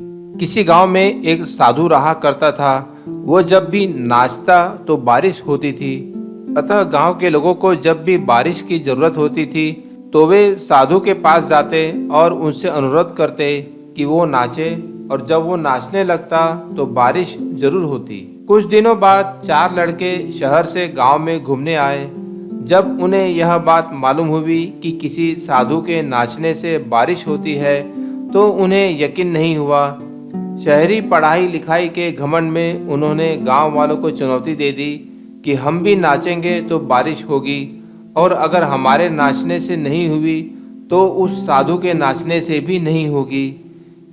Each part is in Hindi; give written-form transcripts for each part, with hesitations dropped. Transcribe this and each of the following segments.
किसी गांव में एक साधु रहा करता था। वो जब भी नाचता तो बारिश होती थी। अतः गांव के लोगों को जब भी बारिश की जरूरत होती थी तो वे साधु के पास जाते और उनसे अनुरोध करते कि वो नाचे, और जब वो नाचने लगता तो बारिश जरूर होती। कुछ दिनों बाद 4 लड़के शहर से गांव में घूमने आए। जब उन्हें यह बात मालूम हुई कि किसी साधु के नाचने से बारिश होती है तो उन्हें यकीन नहीं हुआ। शहरी पढ़ाई लिखाई के घमंड में उन्होंने गांव वालों को चुनौती दे दी कि हम भी नाचेंगे तो बारिश होगी, और अगर हमारे नाचने से नहीं हुई तो उस साधु के नाचने से भी नहीं होगी।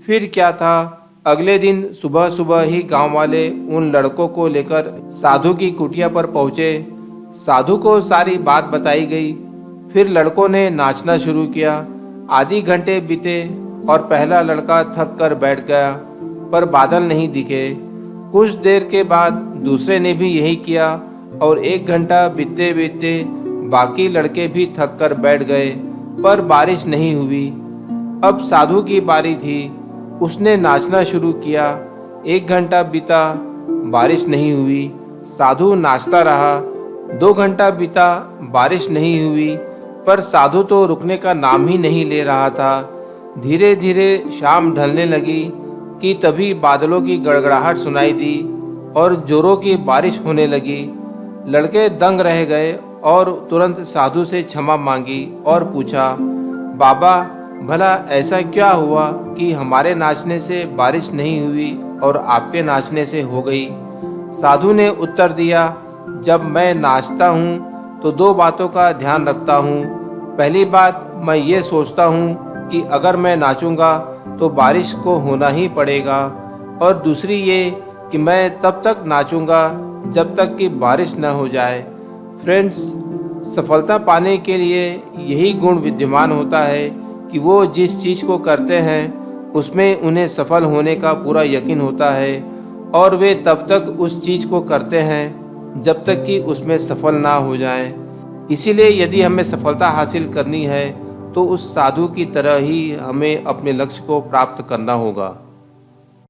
फिर क्या था, अगले दिन सुबह सुबह ही गांव वाले उन लड़कों को लेकर साधु की कुटिया पर पहुंचे। साधु को सारी बात बताई गई। फिर लड़कों ने नाचना शुरू किया। आधी घंटे बीते और पहला लड़का थक कर बैठ गया, पर बादल नहीं दिखे। कुछ देर के बाद दूसरे ने भी यही किया, और 1 घंटा बीतते बीतते बाकी लड़के भी थक कर बैठ गए, पर बारिश नहीं हुई। अब साधु की बारी थी। उसने नाचना शुरू किया। 1 घंटा बीता, बारिश नहीं हुई। साधु नाचता रहा। 2 घंटा बीता, बारिश नहीं हुई, पर साधु तो रुकने का नाम ही नहीं ले रहा था। धीरे धीरे शाम ढलने लगी कि तभी बादलों की गड़गड़ाहट सुनाई दी और जोरों की बारिश होने लगी। लड़के दंग रह गए और तुरंत साधु से क्षमा मांगी और पूछा, बाबा, भला ऐसा क्या हुआ कि हमारे नाचने से बारिश नहीं हुई और आपके नाचने से हो गई? साधु ने उत्तर दिया, जब मैं नाचता हूँ तो 2 बातों का ध्यान रखता हूँ। पहली बात, मैं ये सोचता हूँ कि अगर मैं नाचूंगा तो बारिश को होना ही पड़ेगा, और दूसरी ये कि मैं तब तक नाचूंगा जब तक कि बारिश न हो जाए। फ्रेंड्स, सफलता पाने के लिए यही गुण विद्यमान होता है कि वो जिस चीज़ को करते हैं उसमें उन्हें सफल होने का पूरा यकीन होता है, और वे तब तक उस चीज़ को करते हैं जब तक कि उसमें सफल ना हो जाएं। इसीलिए यदि हमें सफलता हासिल करनी है तो उस साधु की तरह ही हमें अपने लक्ष्य को प्राप्त करना होगा।